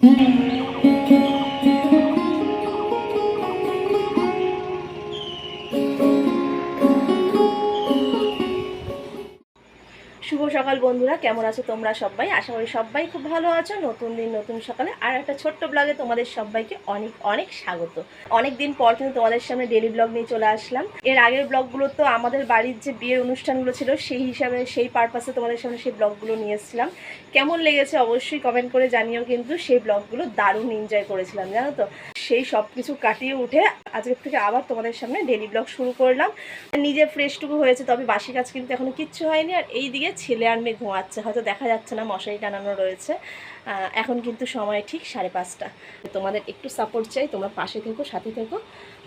শুভ সকাল বন্ধুরা, কেমন আছো তোমরা সবাই? আশা করি সবাই খুব ভালো আছো। নতুন দিন নতুন সকালে আর একটা ছোট্ট ব্লগে তোমাদের সবাইকে অনেক অনেক স্বাগত। অনেক দিন পর কিন্তু তোমাদের সামনে ডেলি ব্লগ নিয়ে চলে আসলাম। এর আগের ব্লগগুলো তো আমাদের বাড়ির যে বিয়ের অনুষ্ঠানগুলো ছিল সেই হিসাবে, সেই পারপাসে তোমাদের সামনে সেই ব্লগগুলো নিয়ে এসেছিলাম। কেমন লেগেছে অবশ্যই কমেন্ট করে জানিও। কিন্তু সেই ব্লগগুলো দারুণ এনজয় করেছিলাম, জানো তো। সেই সব কিছু কাটিয়ে উঠে আজকের থেকে আবার তোমাদের সামনে ডেলি ব্লগ শুরু করলাম। নিজে ফ্রেশটুকু হয়েছে, তবে বাসি কাজ কিন্তু এখনো কিচ্ছু হয়নি। আর এই দিকে ছেলে আর মেয়ে ঘুমাচ্ছে, হয়তো দেখা যাচ্ছে না, মশারি টানানো রয়েছে। এখন কিন্তু সময় ঠিক 5:30। তোমাদের একটু সাপোর্ট চাই, তোমরা পাশে থেকো, সাথে থেকো,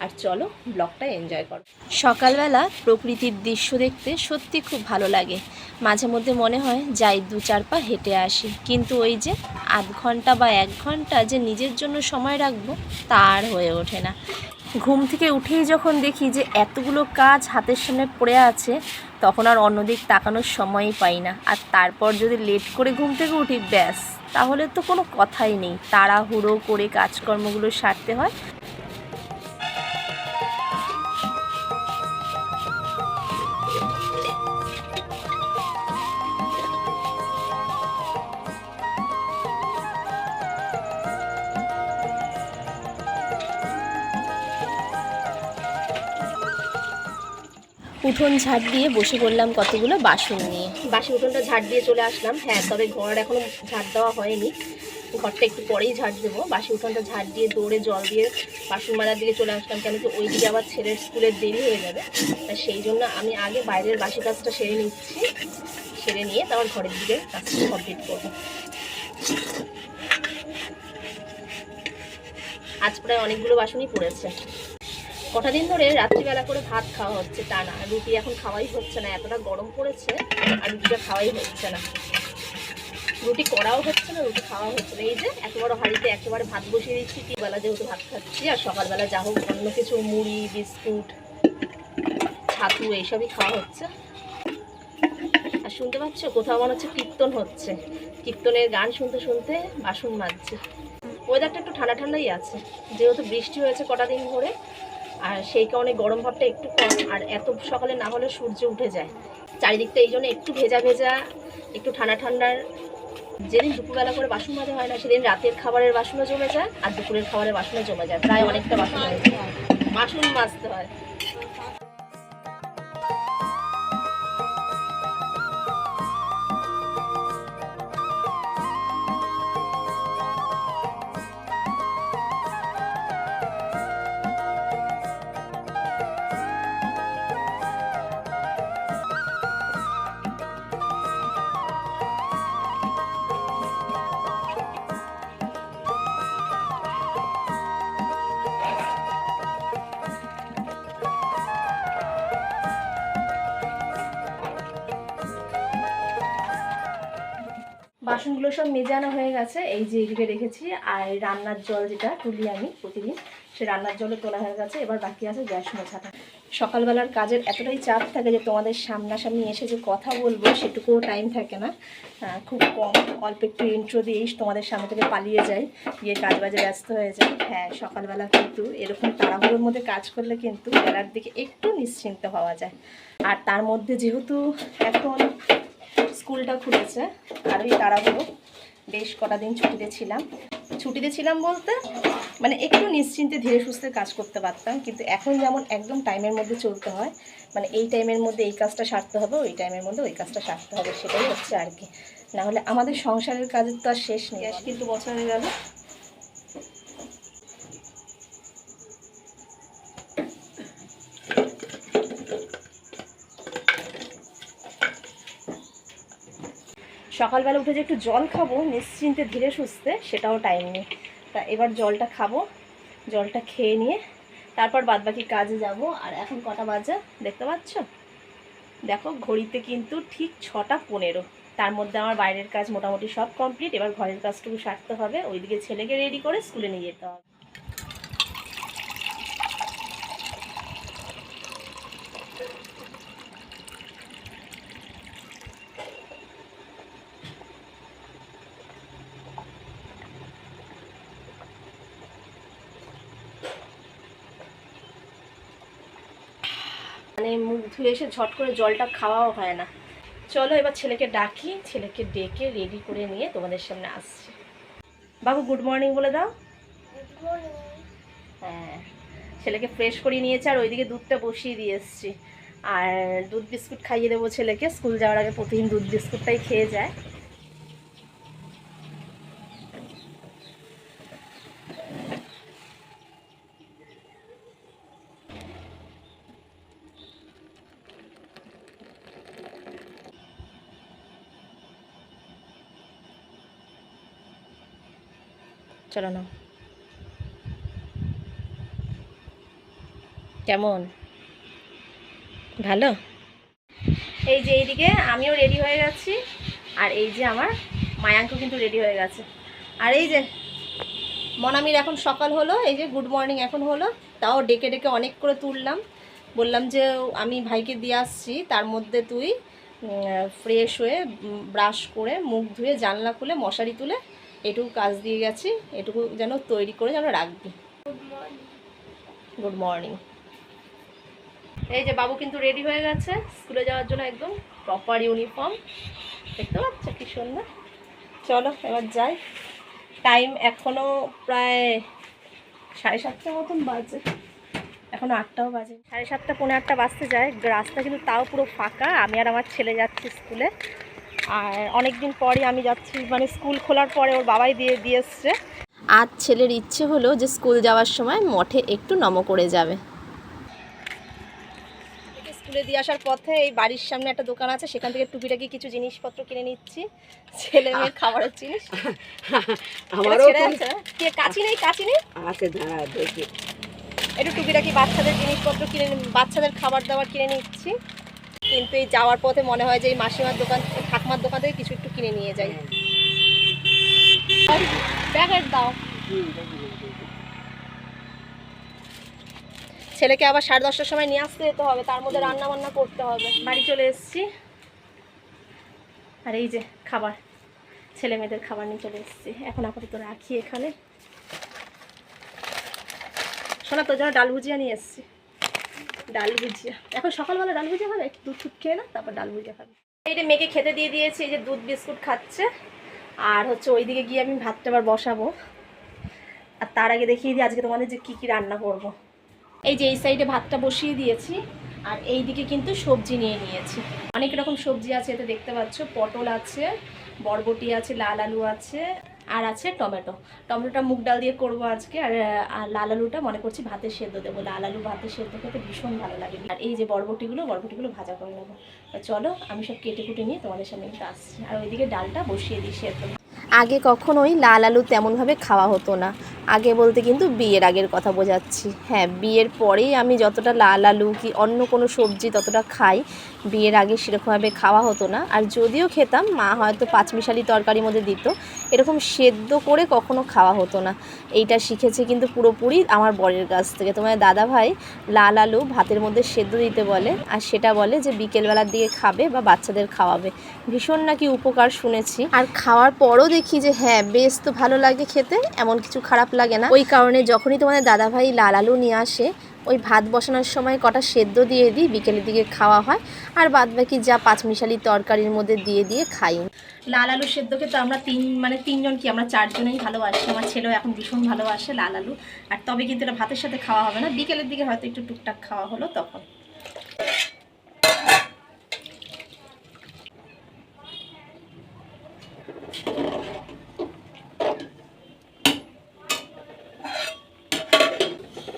আর চলো ব্লগটা এনজয় করো। সকালবেলা প্রকৃতির দৃশ্য দেখতে সত্যি খুব ভালো লাগে। মাঝে মধ্যে মনে হয় যাই 2-4 পা হেঁটে আসি, কিন্তু ওই যে আধ ঘন্টা বা 1 ঘন্টা যে নিজের জন্য সময় রাখবো তা আর হয়ে ওঠে না। ঘুম থেকে উঠেই যখন দেখি যে এতগুলো কাজ হাতের সামনে পড়ে আছে, তখন আর অন্যদিক তাকানোর সময়ই পাই না। আর তারপর যদি লেট করে ঘুম থেকে উঠি, ব্যাস, তাহলে তো কোনো কথাই নেই, তাড়াহুড়ো করে কাজকর্মগুলো সারতে হয়। উঠোন ঝাড় দিয়ে বসে পড়লাম কতগুলো বাসন নিয়ে। বাসি উঠোনটা ঝাড় দিয়ে চলে আসলাম। হ্যাঁ, তবে ঘর এখনও ঝাড় দেওয়া হয়নি, ঘরটা একটু পরেই ঝাড় দেবো। বাসি উঠোনটা ঝাড় দিয়ে দৌড়ে জল দিয়ে বাসন মাজার দিকে চলে আসলাম, কেন কি ওই দিকে আবার ছেলের স্কুলের দেরি হয়ে যাবে। তা সেই জন্য আমি আগে বাইরের বাসি কাজটা সেরে নিচ্ছি, সেরে নিয়ে তারপর ঘরের দিকে কাজটা কমপ্লিট করবো। আজ প্রায় অনেকগুলো বাসনই পড়েছে। কটা দিন ধরে রাত্রিবেলা করে ভাত খাওয়া হচ্ছে টানা, রুটি এখন খাওয়াই হচ্ছে না, এতটা গরম পড়েছে আর রুটিটা খাওয়াই হচ্ছে না। রুটি করাও হচ্ছে না, রুটি খাওয়া হচ্ছে না। এই যে এত বড় হাঁড়িতে একেবারে ভাত বসিয়ে দিচ্ছি, তিনবেলা যেহেতু ভাত খাচ্ছি, আর সকালবেলা যা হোক অন্য কিছু মুড়ি, বিস্কুট, ছাতু এইসবই খাওয়া হচ্ছে। আর শুনতে পাচ্ছ কোথাও মনে হচ্ছে কীর্তন হচ্ছে, কীর্তনের গান শুনতে শুনতে বাসন মাজছে। ওয়েদারটা একটু ঠান্ডা ঠান্ডাই আছে, যেহেতু বৃষ্টি হয়েছে কটা দিন ধরে, আর সেই কারণে গরম ভাবটা একটু কম। আর এত সকালে না হলে সূর্য উঠে যায় চারিদিকটা, এই জন্য একটু ভেজা ভেজা, একটু ঠান্ডা ঠান্ডার। যেদিন দুপুরবেলা করে বাসন মাজা হয় না, সেদিন রাতের খাবারের বাসনও জমে যায় আর দুপুরের খাবারের বাসনও জমে যায়, প্রায় অনেকটা বাসন বাসন মাজতে হয়। বাসনগুলো সব মেজানো হয়ে গেছে, এই যে এদিকে রেখেছি। আর রান্নার জল যেটা তুলি আমি প্রতিদিন, সে রান্নার জলে তোলা হয়ে গেছে। এবার বাকি আছে গ্যাস মোছাটা। সকালবেলার কাজের এতটাই চাপ থাকে যে তোমাদের সামনাসামনি এসে যে কথা বলবো সেটুকুও টাইম থাকে না, খুব কম। অল্প একটু ইন্ট্রো দিয়েই তোমাদের সামনে থেকে পালিয়ে যাই, গিয়ে কাজ বাজে ব্যস্ত হয়ে যায়। হ্যাঁ, সকালবেলা কিন্তু এরকম তাড়াহুড়োর মধ্যে কাজ করলে কিন্তু বেলার দিকে একটু নিশ্চিন্ত হওয়া যায়। আর তার মধ্যে যেহেতু এখন স্কুলটা খুলেছে, আরোই তাড়াহুড়ো। বেশ কটা দিন ছুটিতে ছিলাম বলতে মানে একটু নিশ্চিন্তে ধীরে সুস্থে কাজ করতে পারতাম, কিন্তু এখন যেমন একদম টাইমের মধ্যে চলতে হয়, মানে এই টাইমের মধ্যে এই কাজটা সারতে হবে, ওই টাইমের মধ্যে ওই কাজটা সারতে হবে, সেটাই হচ্ছে আর কি। নাহলে আমাদের সংসারের কাজের তো আর শেষ নেই। কিন্তু বছর হয়ে গেল। সকালবেলা উঠে যে একটু জল খাবো নিশ্চিন্তে ধীরে সুস্থে, সেটাও টাইম নেই। তা এবার জলটা খাবো, জলটা খেয়ে নিয়ে তারপর বাদবাকি কাজে যাব। আর এখন কটা বাজে দেখতে পাচ্ছ? দেখো ঘড়িতে কিন্তু ঠিক 6:15। তার মধ্যে আমার বাইরের কাজ মোটামুটি সব কমপ্লিট। এবার ঘরের কাজটুকু সারতে হবে, ওইদিকে ছেলেকে রেডি করে স্কুলে নিয়ে যেতে হবে। মানে মুখ ধুয়ে এসে ঝট করে জলটা খাওয়াও হয় না। চলো এবার ছেলেকে ডাকি, ছেলেকে ডেকে রেডি করে নিয়ে তোমাদের সামনে আসছি। বাবু গুড মর্নিং বলে দাও। হ্যাঁ, ছেলেকে ফ্রেশ করিয়ে নিয়েছে আর ওইদিকে দুধটা বসিয়ে দিয়ে এসছি। আর দুধ বিস্কুট খাইয়ে দেবো ছেলেকে, স্কুল যাওয়ার আগে প্রতিদিন দুধ বিস্কুটটাই খেয়ে যায়। চলো না, কেমন ভালো? এই যে এইদিকে আমিও রেডি হয়ে গেছি, আর এই যে আমার মায়াঙ্ক কিন্তু রেডি হয়ে গেছে। আর এই যে মনামির এখন সকাল হলো, এই যে গুড মর্নিং এখন হলো, তাও ডেকে ডেকে অনেক করে তুললাম। বললাম যে আমি ভাইকে দিয়ে আসছি, তার মধ্যে তুই ফ্রেশ হয়ে ব্রাশ করে মুখ ধুয়ে জানলা খুলে মশারি তুলে এটুকু কাজ দিয়ে গেছি, এটুকু যেন তৈরি করে যেন রাখবি। Good morning. এই যে বাবু কিন্তু রেডি হয়ে গেছে স্কুলে যাওয়ার জন্য, একদম প্রপার ইউনিফর্ম, দেখতে পাচ্ছ কি সুন্দর। চলো এবার যাই, টাইম এখনও প্রায় 7:30 মতন বাজে, এখনও 8টাও বাজে, 7:30 পৌনে 8টা বাজতে যায়। রাস্তা কিন্তু তাও পুরো ফাঁকা। আমি আর আমার ছেলে যাচ্ছি স্কুলে, আর অনেক দিন পরই আমি যাচ্ছি, মানে স্কুল খোলার পরে ওর বাবাই দিয়ে এসছে। আজ ছেলের ইচ্ছে হলো যে স্কুল যাওয়ার সময় মঠে একটু নম করে যাবে। স্কুলে দিয়ে আসার পথে এই বাড়ির সামনে একটা দোকান আছে, সেখান থেকে টুকিটাকি কিছু জিনিসপত্র কিনে নিচ্ছি, ছেলে মেয়ের খাবারের জিনিস। কাঁচি নেই, কাঁচি নেই আছে, দেখি একটু টুকিটাকি বাচ্চাদের জিনিসপত্র কিনে, বাচ্চাদের খাবার দাবার কিনে নিচ্ছি। কিন্তু এই যাওয়ার পথে মনে হয় যে এই মাসিমার দোকান, ঠাকুমার দোকান থেকে কিছু একটু কিনে নিয়ে যাই। প্যাকেট দাও। ছেলেকে আবার 10:30টার সময় নিয়ে আসতে যেতে হবে, তার মধ্যে রান্না বান্না করতে হবে। বাড়ি চলে এসেছি, আর এই যে খাবার, ছেলে মেয়েদের খাবার নিয়ে চলে এসেছি। এখন আপাতত রাখি এখানে। শোনা, তোর জন্য ডাল ভুজিয়া নিয়ে এসেছি, ডাল ভুজিয়া। এখন সকালবেলা ডাল ভুজিয়া খাবে, একটু দুধ টুধ খেয়ে না, তারপর ডাল ভুজিয়া খাবে। এইটা মেয়েকে খেতে দিয়ে দিয়েছি, এই যে দুধ বিস্কুট খাচ্ছে। আর হচ্ছে ওইদিকে গিয়ে আমি ভাতটা আবার বসাবো। আর তার আগে দেখিয়ে দিই আজকে তোমাদের যে কী কী রান্না করব। এই যে এই সাইডে ভাতটা বসিয়ে দিয়েছি, আর এই দিকে কিন্তু সবজি নিয়ে নিয়েছি। অনেক রকম সবজি আছে, এতে দেখতে পাচ্ছ। পটল আছে, বরবটি আছে, লাল আলু আছে, আর আছে টমেটো। টমেটোটা মুগ ডাল দিয়ে করব আজকে। আর লাল আলুটা মনে করছি ভাতে সেদ্ধ দেবো, লাল আলু ভাতে সেদ্ধ খেতে ভীষণ ভালো লাগে। আর এই যে বরবটিগুলো ভাজা করে নেবো। চলো আমি সব কেটে কুটে নিয়ে তোমাদের সামনে কিন্তু আসছি। আর ওইদিকে ডালটা বসিয়ে দিই সেদ্ধ। আগে কখনোই লাল আলু তেমনভাবে খাওয়া হতো না। আগে বলতে কিন্তু বিয়ের আগের কথা বোঝাচ্ছি। হ্যাঁ, বিয়ের পরেই আমি যতটা লাল আলু কি অন্য কোনো সবজি ততটা খাই, বিয়ের আগে সেরকমভাবে খাওয়া হতো না। আর যদিও খেতাম, মা হয়তো পাঁচমিশালি তরকারির মধ্যে দিত, এরকম সেদ্ধ করে কখনো খাওয়া হতো না। এইটা শিখেছে কিন্তু পুরোপুরি আমার বরের কাছ থেকে। তোমার দাদা ভাই লাল আলু ভাতের মধ্যে সেদ্ধ দিতে বলে, আর সেটা বলে যে বিকেলবেলার দিকে খাবে বা বাচ্চাদের খাওয়াবে। ভীষণ নাকি উপকার শুনেছি। আর খাওয়ার পরও দেখি যে হ্যাঁ বেশ তো ভালো লাগে খেতে, এমন কিছু খারাপ লাগে না। ওই কারণে যখনই তোমাদের দাদাভাই লাল আলু নিয়ে আসে, ওই ভাত বসানোর সময় কটা সেদ্ধ দিয়ে দিই, বিকেলের দিকে খাওয়া হয়। আর বাদবাকি যা পাঁচমিশালি তরকারির মধ্যে দিয়ে খাই। লাল আলু সেদ্ধ খেতে আমরা তিনজন কি আমরা 4 জনেই ভালোবাসি। আমার ছেলেও এখন ভীষণ ভালোবাসে লাল আলু। আর তবে কিন্তু এটা ভাতের সাথে খাওয়া হবে না, বিকেলের দিকে হয়তো একটু টুকটাক খাওয়া হলো তখন।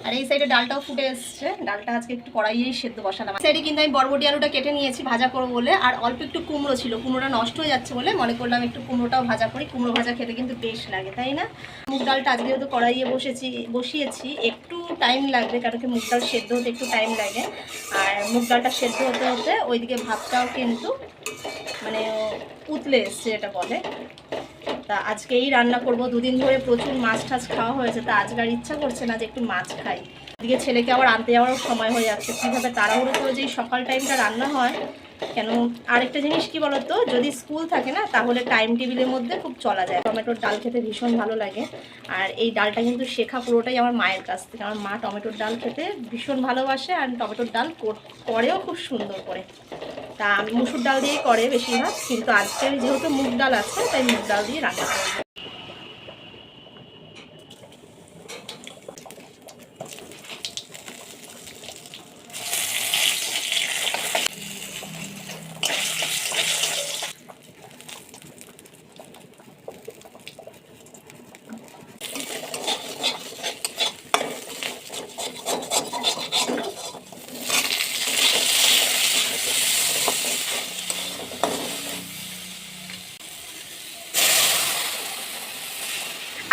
আর এই সাইডে ডালটাও ফুটে এসছে, ডালটা আজকে একটু কড়াইয়েই সেদ্ধ বসালাম। সাইডে কিন্তু আমি বরবটি আলুটা কেটে নিয়েছি ভাজা করবো বলে, আর অল্প একটু কুমড়ো ছিল, কুমড়োটা নষ্ট হয়ে যাচ্ছে বলে মনে করলাম একটু কুমড়োটাও ভাজা করি। কুমড়ো ভাজা খেতে কিন্তু বেশ লাগে, তাই না? মুগ ডালটা আজকে যেহেতু কড়াইয়ে বসিয়েছি, একটু টাইম লাগবে, কারণ কি মুগ ডাল সেদ্ধ হতে একটু টাইম লাগে। আর মুগ ডালটা সেদ্ধ হতে হতে ওইদিকে ভাতটাও কিন্তু মানে উতলে এসছে এটা বলে। তা আজকেই রান্না করব। 2 দিন ধরে প্রচুর মাছ টাছ খাওয়া হয়েছে, তা আজকে আর ইচ্ছা করছে না যে একটু মাছ খাই। এদিকে ছেলেকে আবার আনতে যাওয়ারও সময় হয়ে যাচ্ছে, কীভাবে তাড়াহুড়ো করে যেই সকাল টাইমটা রান্না হয় কেন আরেকটা জিনিস কি বলতো, যদি স্কুল থাকে না তাহলে টাইম টেবিলের মধ্যে খুব চলা যায়। টমেটোর ডাল খেতে ভীষণ ভালো লাগে। আর এই ডালটা কিন্তু শেখা পুরোটাই আমার মায়ের কাছ থেকে। আমার মা টমেটোর ডাল খেতে ভীষণ ভালোবাসে আর টমেটোর ডাল করেও খুব সুন্দর করে। তা আমি মুসুর ডাল দিয়েই করে বেশিরভাগ, কিন্তু আজকে যেহেতু মুগ ডাল আছে তাই মুগ ডাল দিয়ে রান্না করবো।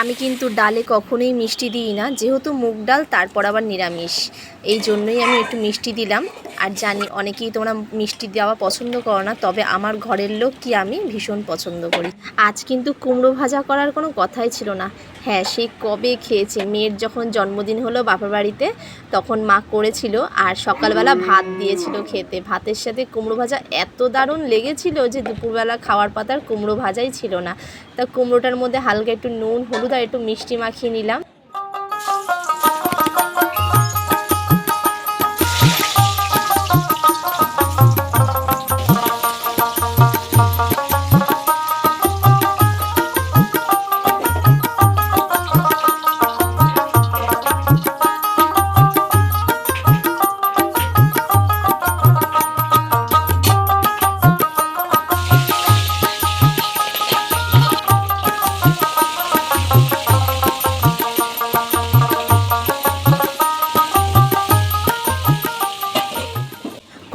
আমি কিন্তু ডালে কখনোই মিষ্টি দিই না, যেহেতু মুগ ডাল তারপর আবার নিরামিষ, এই জন্যই আমি একটু মিষ্টি দিলাম। আর জানি অনেকেই তোমরা মিষ্টি দেওয়া পছন্দ করো না, তবে আমার ঘরের লোক কি আমি ভীষণ পছন্দ করি। আজ কিন্তু কুমড়ো ভাজা করার কোনো কথাই ছিল না। হ্যাঁ, সেই কবে খেয়েছে, মেয়ের যখন জন্মদিন হলো বাপের বাড়িতে তখন মা করেছিল, আর সকালবেলা ভাত দিয়েছিল খেতে। ভাতের সাথে কুমড়ো ভাজা এত দারুণ লেগেছিল যে দুপুরবেলা খাওয়ার পাতার কুমড়ো ভাজাই ছিল না। তা কুমড়োটার মধ্যে হালকা একটু নুন হলুদ আর একটু মিষ্টি মাখিয়ে নিলাম।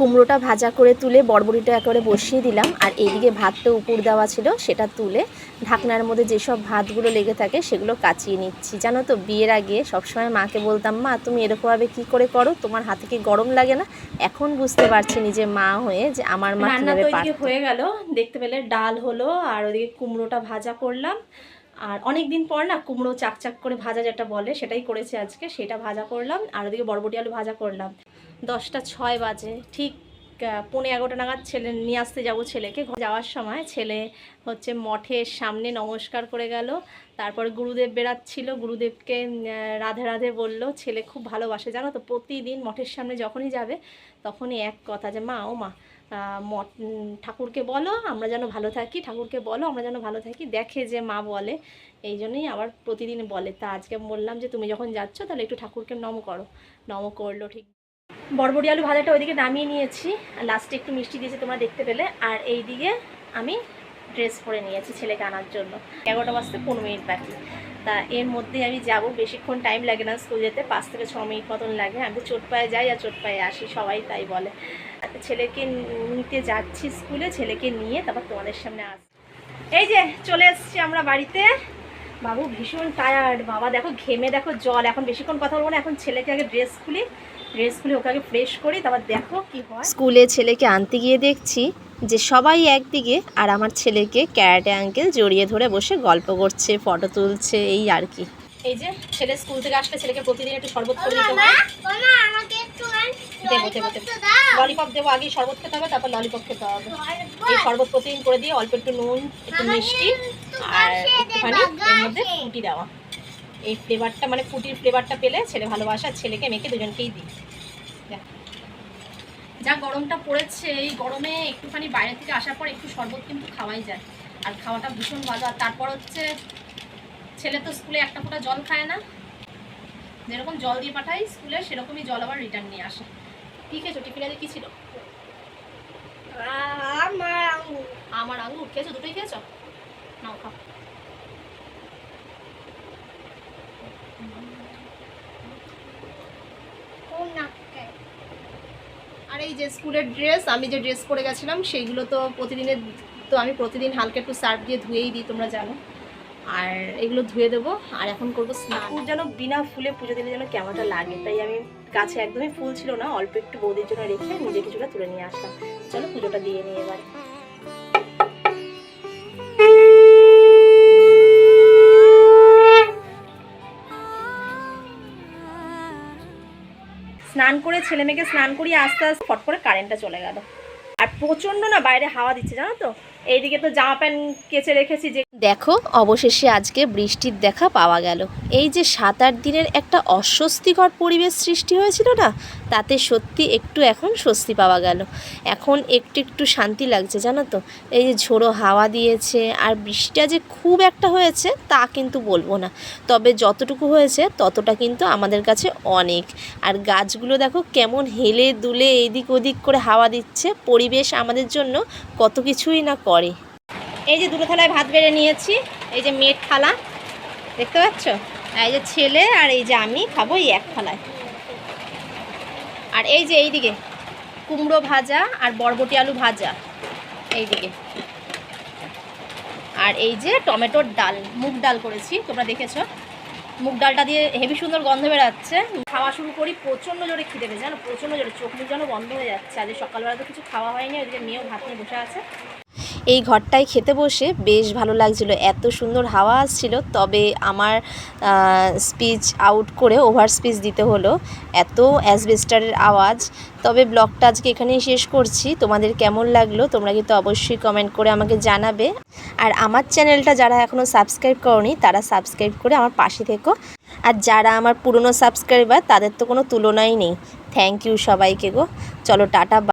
কুমড়োটা ভাজা করে তুলে বড়বড়িটা একেবারে বসিয়ে দিলাম, আর এইদিকে ভাতটা উপর দেওয়া ছিল সেটা তুলে ঢাকনার মধ্যে যেসব ভাতগুলো লেগে থাকে সেগুলো কাচিয়ে নিচ্ছি। জানো তো, বিয়ের আগে সবসময় মাকে বলতাম, মা তুমি এরকমভাবে কি করে করো, তোমার হাতে কি গরম লাগে না? এখন বুঝতে পারছি নিজে মা হয়ে যে আমার মা কিভাবে পারত। হয়ে গেল দেখতে পেলে, ডাল হলো আর ওদিকে কুমড়োটা ভাজা করলাম। আর অনেক দিন পর না কুমড়ো চাকচাক করে ভাজা যেটা বলে সেটাই করেছি আজকে, সেটা ভাজা করলাম। আর ওদিকে বরবটি আলু ভাজা করলাম। 10টা 6 বাজে, ঠিক 11:15 নাগাদ ছেলে নিয়ে আসতে যাবো ছেলেকে। যাওয়ার সময় ছেলে হচ্ছে মঠের সামনে নমস্কার করে গেল, তারপরে গুরুদেব বেরাচ্ছিল, গুরুদেবকে রাধে রাধে বলল। ছেলে খুব ভালোবাসে জানো তো, প্রতিদিন মঠের সামনে যখনই যাবে তখনই এক কথা যে মা ও মা মঠ ঠাকুরকে বলো আমরা যেন ভালো থাকি, ঠাকুরকে বলো আমরা যেন ভালো থাকি। দেখে যে মা বলে, এই জন্যই আবার প্রতিদিন বলে। তা আজকে বললাম যে তুমি যখন যাচ্ছ তাহলে একটু ঠাকুরকে নম করো। নম করলো ঠিক। বরবটি আলু ভাজাটা ওইদিকে নামিয়ে নিয়েছি, লাস্টে একটু মিষ্টি দিয়েছি তোমরা দেখতে পেলে। আর এই দিকে আমি ড্রেস পরে নিয়েছি ছেলেকে আনার জন্য। 11টা বাজতে 15 মিনিট বাকি। তা এর মধ্যে আমি যাব, বেশিক্ষণ টাইম লাগে না স্কুল যেতে, 5 থেকে 6 মিনিট মতন লাগে। আমি তো চোট পায়ে যাই আর চোট পায়ে আসি, সবাই তাই বলে। ছেলেকে নিতে যাচ্ছি স্কুলে, ছেলেকে নিয়ে তারপর তোমাদের সামনে আস। এই যে চলে এসেছি আমরা বাড়িতে। বাবু ভীষণ টায়ার্ড, বাবা দেখো ঘেমে দেখো জল। এখন বেশিক্ষণ কথা বলবো না, এখন ছেলেকে আগে ড্রেস খুলে ওকে আগে ফ্রেশ করি, তারপর দেখো কি হয়। স্কুলে ছেলেকে আনতে গিয়ে দেখছি যে সবাই একদিকে আর আমার ছেলেকে ক্যারাটে আঙ্কেল জড়িয়ে ধরে বসে গল্প করছে, ফটো তুলছে, এই আর কি। এই যে ছেলে স্কুল থেকে আসলে ছেলেকে প্রতিদিন একটু শরবত করে দিতে হয়। ললিপপ দেবো, আগে শরবত খেতে হবে তারপর ললিপপ খেতে হবে। এই শরবত প্রতিদিন করে দিয়ে অল্প একটু নুন একটু মিষ্টি আর একটুখানি এর মধ্যে ফুটি দেওয়া। এই ফ্লেভারটা মানে ফুটির ফ্লেভারটা পেলে ছেলে ভালোবাসে, আর ছেলেকে মেয়েকে দুজনকেই দিই। যা গরমটা পড়েছে, এই গরমে একটুখানি বাইরে থেকে আসার পর একটু শরবত কিন্তু খাওয়াই যায়, আর খাওয়াটা ভীষণ ভালো। আর তারপর হচ্ছে ছেলে তো স্কুলে একটা ফোঁটা জল খায় না, যেরকম জল দিয়ে পাঠাই স্কুলে সেরকমই জল আবার রিটার্ন নিয়ে আসে। কি খেয়েছো টিফিনে? কি ছিল? আমার আঙুর খেয়েছো? দুটোই খেয়েছো? নাও খাও। আর এই যে স্কুলের ড্রেস, আমি যে ড্রেস পরে গেছিলাম সেইগুলো তো আমি প্রতিদিন হালকা একটু সার্ফ দিয়ে ধুয়েই দিই, তোমরা জানো। আর এগুলো ধুয়ে দেবো। আর এখন করবো স্নান। যেন বিনা ফুলে পুজো দিলে যেন কেমনটা লাগে, তাই আমি গাছে একদমই ফুল ছিল না, অল্প একটু বৌদির জন্য রেখে নিজে কিছুটা তুলে নিয়ে আসলাম। চলো পুজোটা দিয়ে নিই এবার। স্নান করে ছেলে মেয়েকে স্নান করিয়ে আস্তে আস্তে ফট করে কারেন্টটা চলে গেল। আর প্রচণ্ড না বাইরে হাওয়া দিচ্ছে জানো তো। এইদিকে তো জামা প্যান্ট কেচে রেখেছি। যে দেখো অবশেষে আজকে বৃষ্টির দেখা পাওয়া গেল। এই যে 7-8 দিনের একটা অস্বস্তিকর পরিবেশ সৃষ্টি হয়েছিল না, তাতে সত্যি একটু এখন স্বস্তি পাওয়া গেল। এখন একটু একটু শান্তি লাগছে জানো তো। এই যে ঝোড়ো হাওয়া দিয়েছে, আর বৃষ্টিটা যে খুব একটা হয়েছে তা কিন্তু বলবো না, তবে যতটুকু হয়েছে ততটা কিন্তু আমাদের কাছে অনেক। আর গাছগুলো দেখো কেমন হেলে দুলে এদিক ওদিক করে হাওয়া দিচ্ছে, পরিবেশ আমাদের জন্য কত কিছুই না করে। এই যে দুটো থালায় ভাত বেড়ে নিয়েছি, এই যে মেয়ের থালা দেখতে পাচ্ছ, এই যে ছেলে আর এই যে আমি খাবো এই এক থালায়। আর এই যে এইদিকে কুমড়ো ভাজা আর বরবটি আলু ভাজা এইদিকে, আর এই যে টমেটোর ডাল, মুগ ডাল করেছি, তোমরা দেখেছো। মুগ ডালটা দিয়ে হেভি সুন্দর গন্ধ বেরাচ্ছে। খাওয়া শুরু করি, প্রচণ্ড জোরে খিদে পেয়েছে জানো, প্রচণ্ড জোরে, চোখ মুখ যেন বন্ধ হয়ে যাচ্ছে। আজ সকালবেলা তো কিছু খাওয়া হয়নি, ওইদিকে মেয়েও ভাত নিয়ে বসে আছে। এই ঘরটায় খেতে বসে বেশ ভালো লাগছিলো, এত সুন্দর হাওয়া আসছিল। তবে আমার স্পিচ আউট করে ওভার স্পিচ দিতে হলো, এত অ্যাসবেস্টারের আওয়াজ। তবে ব্লগটা আজকে এখানেই শেষ করছি। তোমাদের কেমন লাগলো তোমরা কিন্তু অবশ্যই কমেন্ট করে আমাকে জানাবে। আর আমার চ্যানেলটা যারা এখনও সাবস্ক্রাইব করনি তারা সাবস্ক্রাইব করে আমার পাশে থেকো। আর যারা আমার পুরনো সাবস্ক্রাইবার তাদের তো কোনো তুলনাই নেই। থ্যাংক ইউ সবাইকে গো। চলো টাটা।